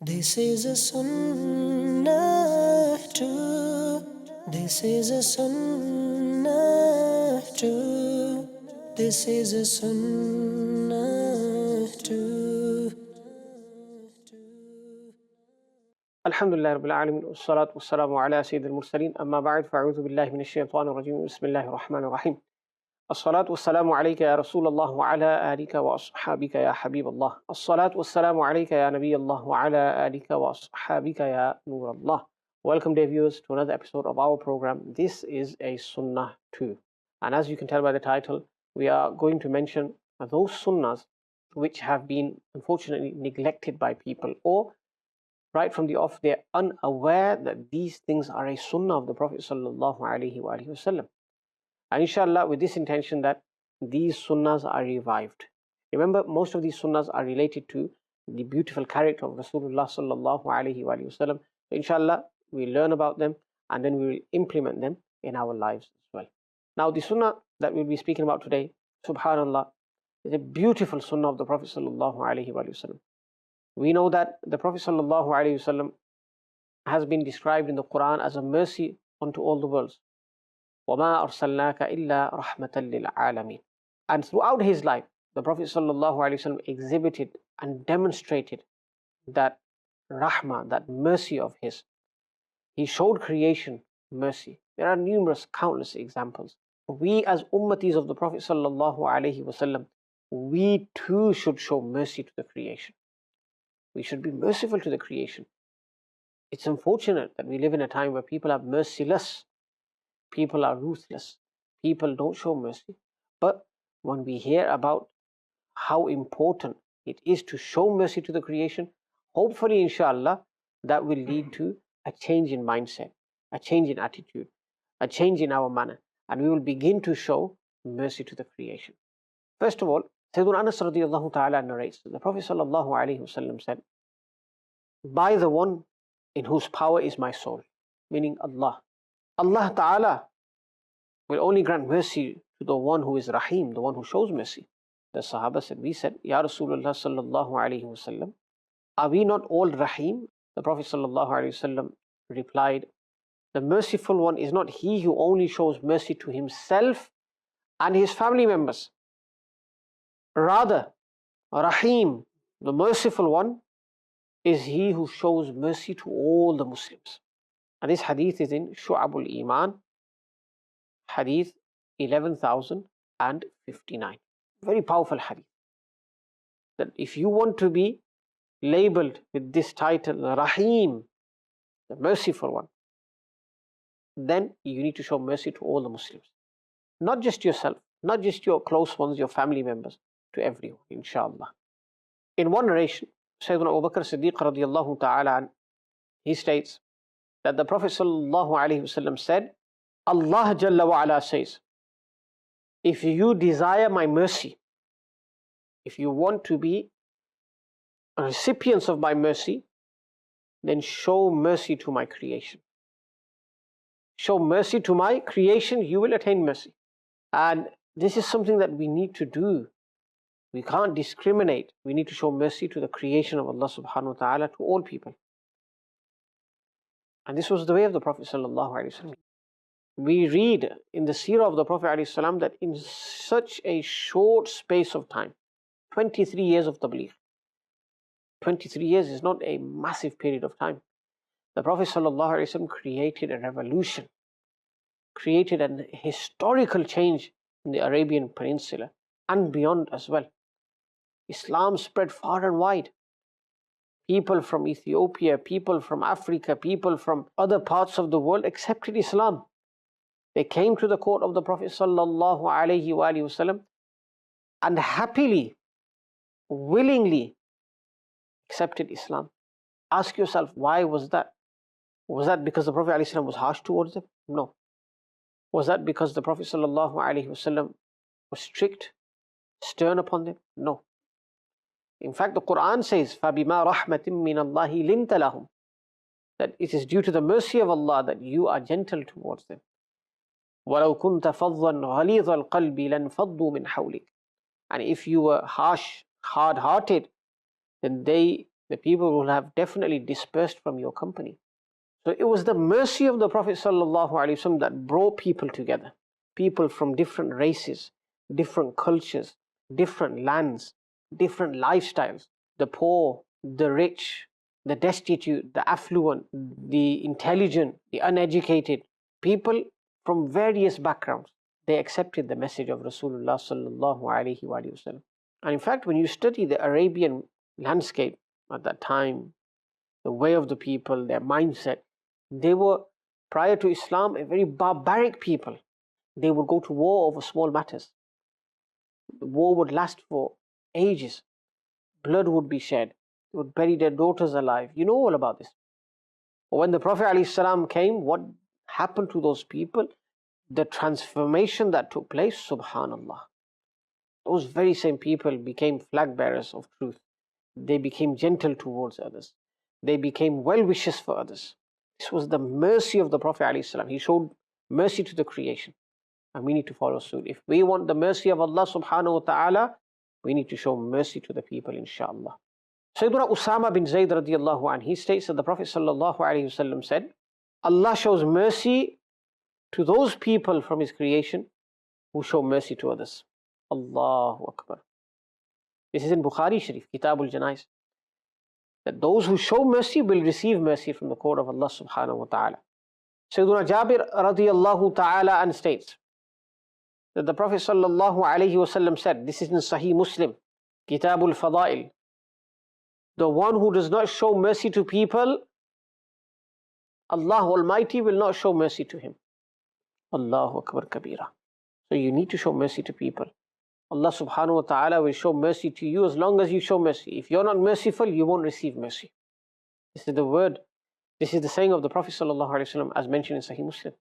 This is a Sunnah too. This is a Sunnah too. This is a Sunnah too. Alhamdulillah Rabbil Alameen, wassalatu wassalamu ala Sayyidil Mursaleen, amma ba'd, fa'udhu billahi minash shaitanir rajeem, bismillahir rahmanir rahim. As-salatu wassalamu alayka ya Rasulallah wa ala alika wa ashabika ya Habiballah. As-salatu wassalamu alayka ya Nabiyallah wa ala alika wa ashabika ya Nurallah. Welcome dear viewers to another episode of our program. This is a Sunnah too. And as you can tell by the title, we are going to mention those Sunnahs which have been unfortunately neglected by people, or right from the off they're unaware that these things are a Sunnah of the Prophet ﷺ. And inshallah, with this intention that these Sunnahs are revived. Remember, most of these Sunnahs are related to the beautiful character of Rasulullah ﷺ. So inshallah, we learn about them and then we will implement them in our lives as well. Now, the Sunnah that we'll be speaking about today, subhanallah, is a beautiful Sunnah of the Prophet ﷺ. We know that the Prophet ﷺ has been described in the Quran as a mercy unto all the worlds. وَمَا أَرْسَلْنَاكَ إِلَّا رَحْمَةً لِلْعَالَمِينَ. And throughout his life, the Prophet ﷺ exhibited and demonstrated that rahmah, that mercy of his. He showed creation mercy. There are numerous, countless examples. We as ummatis of the Prophet ﷺ, we too should show mercy to the creation. We should be merciful to the creation. It's unfortunate that we live in a time where people are merciless. People are ruthless. People don't show mercy. But when we hear about how important it is to show mercy to the creation, hopefully, inshallah, that will lead to a change in mindset, a change in attitude, a change in our manner, and we will begin to show mercy to the creation. First of all, Sayyidina Anas radiallahu ta'ala narrates that the Prophet sallallahu alayhi wasallam said, "By the one in whose power is my soul," meaning Allah, Allah Ta'ala will only grant mercy to the one who is Rahim, the one who shows mercy. The Sahaba said, we said, Ya Rasulullah sallallahu alayhi wasallam, are we not all Rahim? The Prophet sallallahu alayhi wasallam replied, the merciful one is not he who only shows mercy to himself and his family members. Rather, Rahim, the merciful one, is he who shows mercy to all the Muslims. And this hadith is in Shu'abul Iman, hadith 11,059. Very powerful hadith. That if you want to be labeled with this title, Rahim, the merciful one, then you need to show mercy to all the Muslims. Not just yourself, not just your close ones, your family members, to everyone, inshallah. In one narration, Sayyidina Abu Bakr Siddiq radiallahu ta'ala, he states that the Prophet sallallahu alayhi wasallam said, Allah Jalla wa ala says, if you desire my mercy, if you want to be recipients of my mercy, then show mercy to my creation. Show mercy to my creation, you will attain mercy. And this is something that we need to do. We can't discriminate. We need to show mercy to the creation of Allah subhanahu wa ta'ala, to all people. And this was the way of the Prophet sallallahu alaihi wasallam. We read in the seerah of the Prophet alaihi wasallam that in such a short space of time, 23 years of tabligh, 23 years is not a massive period of time. The Prophet sallallahu alaihi wasallam created a revolution, created an historical change in the Arabian Peninsula and beyond as well. Islam spread far and wide. People from Ethiopia, people from Africa, people from other parts of the world accepted Islam. They came to the court of the Prophet sallallahu alaihi wasallam and happily, willingly accepted Islam. Ask yourself, why was that? Was that because the Prophet ﷺ was harsh towards them? No. Was that because the Prophet sallallahu alaihi wasallam was strict, stern upon them? No. In fact, the Quran says, فَبِمَا رَحْمَةٍ مِّنَ اللَّهِ لِنْتَ لَهُمْ, that it is due to the mercy of Allah that you are gentle towards them. وَلَوْ كُنْتَ فَضًّا غَلِيظَ الْقَلْبِ لَنْفَضُّوا مِنْ حَوْلِكَ. And if you were harsh, hard-hearted, then they the people will have definitely dispersed from your company. So it was the mercy of the Prophet ﷺ that brought people together. People from different races, different cultures, different lands, different lifestyles. The poor, the rich, the destitute, the affluent, the intelligent, the uneducated. People from various backgrounds. They accepted the message of Rasulullah ﷺ. And in fact, when you study the Arabian landscape at that time, the way of the people, their mindset, they were, prior to Islam, a very barbaric people. They would go to war over small matters. The war would last for ages. Blood would be shed. They would bury their daughters alive. You know all about this. But when the Prophet ﷺ came, what happened to those people? The transformation that took place, subhanallah. Those very same people became flag bearers of truth. They became gentle towards others. They became well-wishers for others. This was the mercy of the Prophet ﷺ. He showed mercy to the creation. And we need to follow suit. If we want the mercy of Allah subhanahu wa ta'ala, we need to show mercy to the people, inshaAllah. Sayyidina Usama bin Zayd radiallahu anhu, he states that the Prophet sallallahu alayhi wasallam said, Allah shows mercy to those people from His creation who show mercy to others. Allahu Akbar. This is in Bukhari Sharif, Kitabul Janais. That those who show mercy will receive mercy from the court of Allah subhanahu wa ta'ala. Sayyidina Jabir radiallahu ta'ala and states that the Prophet sallallahu alayhi wasallam said, this is in Sahih Muslim, Kitabul Fadail, the one who does not show mercy to people, Allah Almighty will not show mercy to him. Allahu Akbar Kabira. So you need to show mercy to people. Allah subhanahu wa ta'ala will show mercy to you as long as you show mercy. If you're not merciful, you won't receive mercy. This is the word, this is the saying of the Prophet sallallahu alayhi wasallam as mentioned in Sahih Muslim.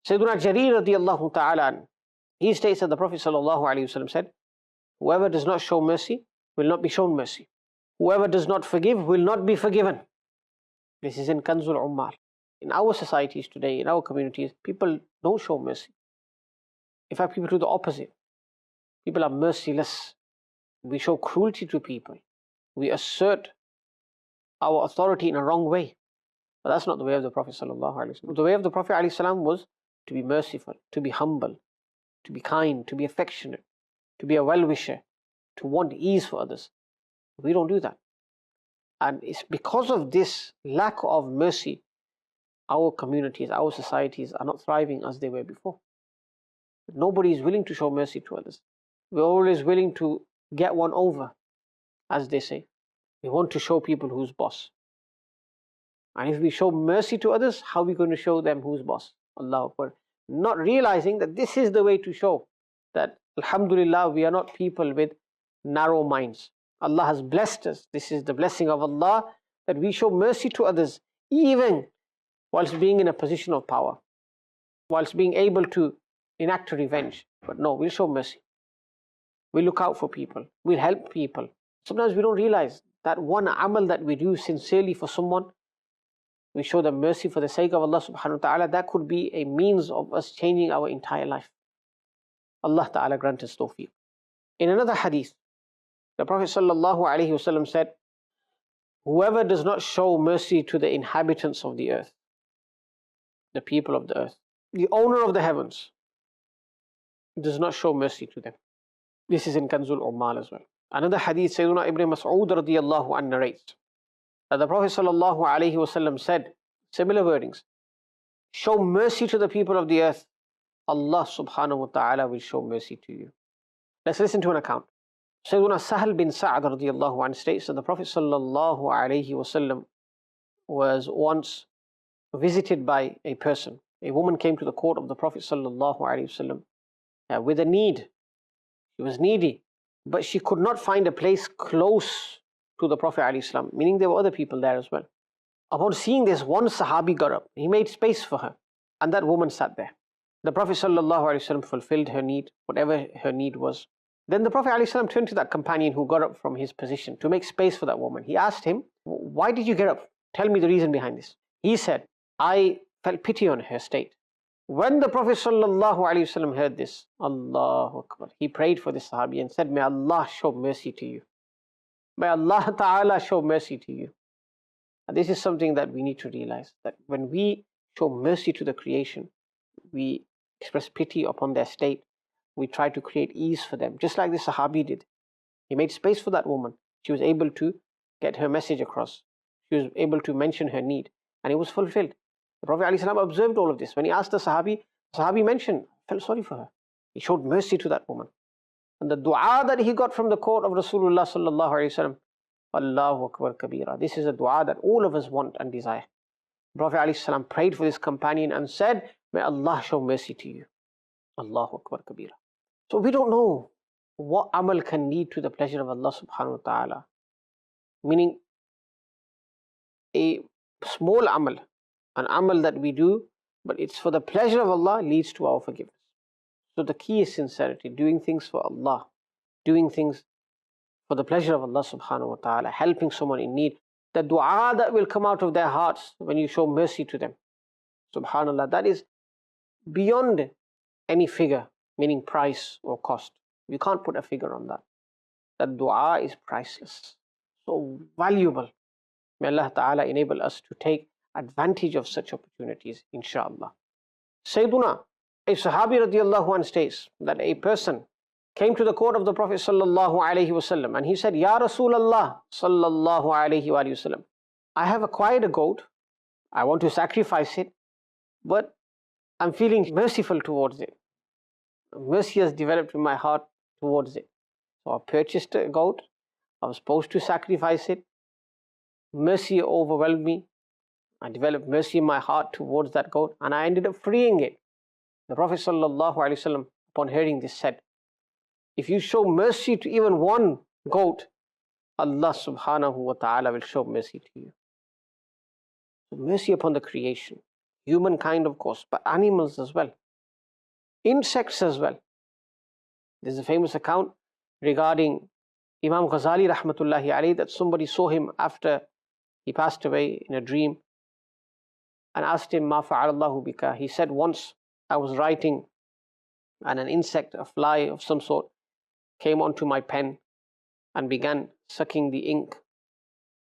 Sayyidina Jarir radiallahu ta'ala, he states that the Prophet sallallahu alayhi wasallam said, whoever does not show mercy will not be shown mercy. Whoever does not forgive will not be forgiven. This is in Kanzul Ummar. In our societies today, in our communities, people don't show mercy. In fact, people do the opposite. People are merciless. We show cruelty to people. We assert our authority in a wrong way. But that's not the way of the Prophet ﷺ. The way of the Prophet ﷺ was to be merciful, to be humble, to be kind, to be affectionate, to be a well-wisher, to want ease for others. We don't do that. And it's because of this lack of mercy, our communities, our societies are not thriving as they were before. Nobody is willing to show mercy to others. We're always willing to get one over, as they say. We want to show people who's boss. And if we show mercy to others, how are we going to show them who's boss? Allahu Akbar. Not realizing that this is the way to show that, alhamdulillah, we are not people with narrow minds. Allah has blessed us. This is the blessing of Allah, that we show mercy to others, even whilst being in a position of power, whilst being able to enact revenge. But no, we'll show mercy. We'll look out for people. We'll help people. Sometimes we don't realize that one amal that we do sincerely for someone, we show them mercy for the sake of Allah subhanahu wa ta'ala, that could be a means of us changing our entire life. Allah ta'ala grant us tawfiq. In another hadith, the Prophet sallallahu alayhi wasallam said, whoever does not show mercy to the inhabitants of the earth, the people of the earth, the owner of the heavens, does not show mercy to them. This is in Kanzul Ummal as well. Another hadith, Sayyidina Ibn Mas'ud radiyallahu anhu narrates that the Prophet sallallahu alayhi wasallam said, similar wordings, show mercy to the people of the earth, Allah subhanahu wa ta'ala will show mercy to you. Let's listen to an account. Sayyidina Sahal bin Sa'ad radiyallahu anhu states that the Prophet sallallahu alayhi wasallam was once visited by a person. A woman came to the court of the Prophet sallallahu alayhi wasallam with a need. She was needy, but she could not find a place close to the Prophet ﷺ, meaning there were other people there as well. Upon seeing this, one Sahabi got up. He made space for her, and that woman sat there. The Prophet ﷺ fulfilled her need, whatever her need was. Then the Prophet ﷺ turned to that companion who got up from his position to make space for that woman. He asked him, why did you get up? Tell me the reason behind this. He said, I felt pity on her state. When the Prophet ﷺ heard this, Allahu Akbar, he prayed for this Sahabi and said, may Allah show mercy to you. May Allah Ta'ala show mercy to you. And this is something that we need to realize, that when we show mercy to the creation, we express pity upon their state, we try to create ease for them, just like the Sahabi did. He made space for that woman. She was able to get her message across. She was able to mention her need, and it was fulfilled. The Prophet ﷺ observed all of this. When he asked the Sahabi mentioned, felt sorry for her. He showed mercy to that woman. And the dua that he got from the court of Rasulullah sallallahu alaihi wasallam, Allahu Akbar Kabira. This is a dua that all of us want and desire. The Prophet ﷺ prayed for this companion and said, may Allah show mercy to you. Allahu Akbar Kabira. So we don't know what amal can lead to the pleasure of Allah subhanahu wa ta'ala. Meaning, a small amal, an amal that we do, but it's for the pleasure of Allah, leads to our forgiveness. So the key is sincerity, doing things for Allah, doing things for the pleasure of Allah subhanahu wa ta'ala, helping someone in need. The dua that will come out of their hearts when you show mercy to them, subhanallah, that is beyond any figure, meaning price or cost. You can't put a figure on that. That dua is priceless, so valuable. May Allah Ta'ala enable us to take advantage of such opportunities, inshaAllah. Sayyiduna, a Sahabi radiallahu anhu states that a person came to the court of the Prophet sallallahu alaihi wasallam and he said, Ya Rasulallah sallallahu alaihi wasallam, I have acquired a goat, I want to sacrifice it, but I'm feeling merciful towards it. Mercy has developed in my heart towards it. So I purchased a goat, I was supposed to sacrifice it, mercy overwhelmed me, I developed mercy in my heart towards that goat, and I ended up freeing it. The Prophet ﷺ, upon hearing this, said, if you show mercy to even one goat, Allah subhanahu wa ta'ala will show mercy to you. So mercy upon the creation, humankind of course, but animals as well, insects as well. There's a famous account regarding Imam Ghazali rahmatullahi alayhi, that somebody saw him after he passed away in a dream and asked him, Ma fa'alallahu bika. He said, once I was writing and an insect, a fly of some sort, came onto my pen and began sucking the ink,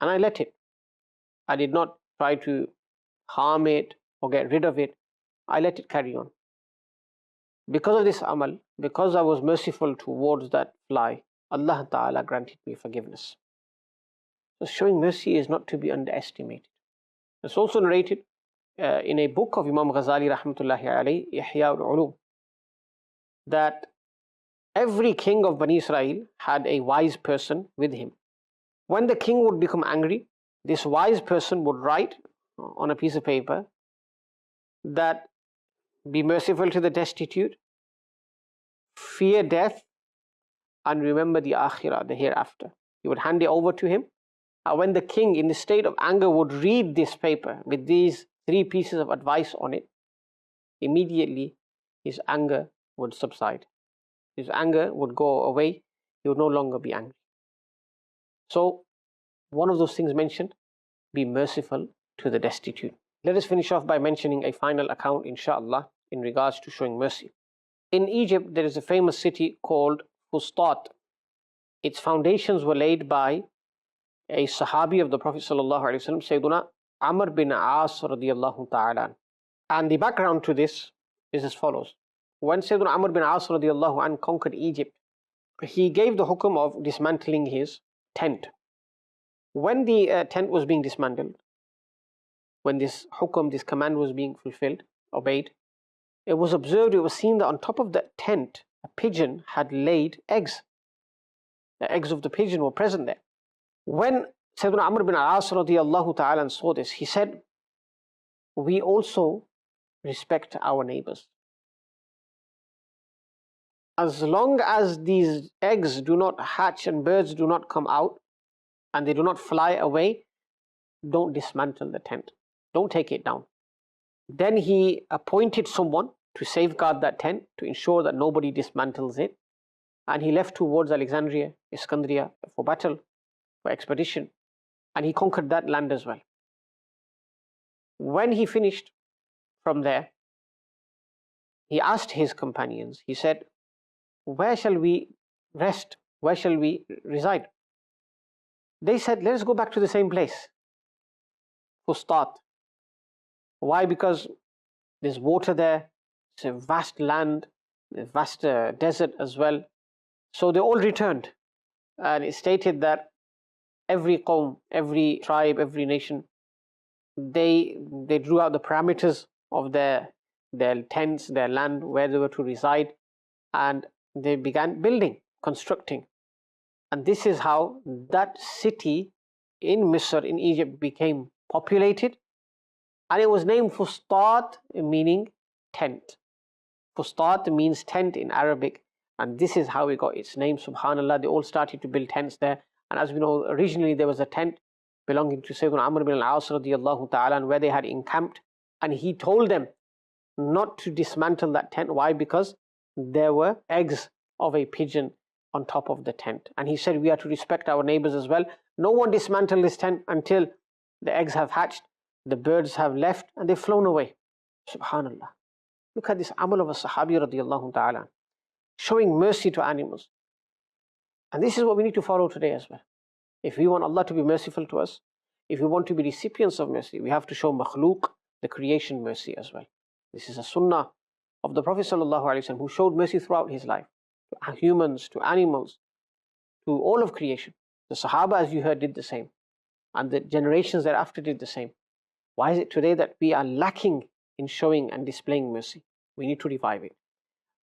and I let it. I did not try to harm it or get rid of it. I let it carry on. Because of this amal, because I was merciful towards that fly, Allah Ta'ala granted me forgiveness. So showing mercy is not to be underestimated. It's also narrated in a book of Imam Ghazali rahmatullahi alayhi, Ihya al-Ulum, that every king of Bani Israel had a wise person with him. When the king would become angry, this wise person would write on a piece of paper that be merciful to the destitute, fear death, and remember the akhirah, the hereafter. He would hand it over to him. And when the king, in the state of anger, would read this paper with these 3 pieces of advice on it, immediately his anger would subside. His anger would go away. He would no longer be angry. So, one of those things mentioned, be merciful to the destitute. Let us finish off by mentioning a final account, inshaAllah, in regards to showing mercy. In Egypt, there is a famous city called Fustat. Its foundations were laid by a Sahabi of the Prophet ﷺ, Sayyiduna Amr bin As radiyallahu ta'ala. And the background to this is as follows. When Sayyiduna Amr bin As radiyallahu anh conquered Egypt, he gave the hukum of dismantling his tent. When the tent was being dismantled, when this hukum, this command was being fulfilled, obeyed, it was observed, it was seen that on top of the tent, a pigeon had laid eggs. The eggs of the pigeon were present there. When Sayyidina Amr bin As radiyallahu ta'ala saw this, he said, we also respect our neighbors. As long as these eggs do not hatch and birds do not come out and they do not fly away, don't dismantle the tent. Don't take it down. Then he appointed someone to safeguard that tent, to ensure that nobody dismantles it. And he left towards Alexandria, Iskandria, for battle, for expedition. And he conquered that land as well. When he finished from there, he asked his companions, he said, where shall we rest? Where shall we reside? They said, let us go back to the same place, Fustat. Why? Because there's water there, it's a vast land, a vast desert as well. So they all returned. And it stated that every qawm, every tribe, every nation, they drew out the parameters of their tents, their land, where they were to reside, and they began building, constructing. And this is how that city in Misr, in Egypt, became populated. And it was named Fustat, meaning tent. Fustat means tent in Arabic. And this is how it got its name, subhanAllah. They all started to build tents there. And as we know, originally there was a tent belonging to Sayyidina Amr bin al-As radiyallahu ta'ala, where they had encamped. And he told them not to dismantle that tent. Why? Because there were eggs of a pigeon on top of the tent. And he said, we are to respect our neighbors as well. No one dismantle this tent until the eggs have hatched, the birds have left, and they've flown away. Subhanallah. Look at this amal of a Sahabi radiyallahu ta'ala, showing mercy to animals. And this is what we need to follow today as well. If we want Allah to be merciful to us, if we want to be recipients of mercy, we have to show makhlooq, the creation, mercy as well. This is a sunnah of the Prophet who showed mercy throughout his life, to humans, to animals, to all of creation. The Sahaba, as you heard, did the same. And the generations thereafter did the same. Why is it today that we are lacking in showing and displaying mercy? We need to revive it.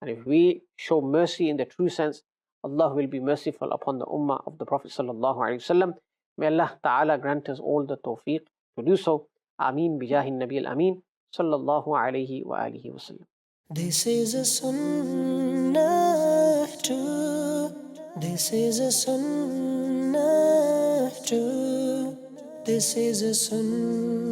And if we show mercy in the true sense, Allah will be merciful upon the ummah of the Prophet ﷺ. May Allah Ta'ala grant us all the tawfiq to do so. Ameen bijahin Nabi al-Ameen sallallahu alayhi wa alihi wa sallam. This is a sunnah too. This is a sunnah too. This is a sunnah.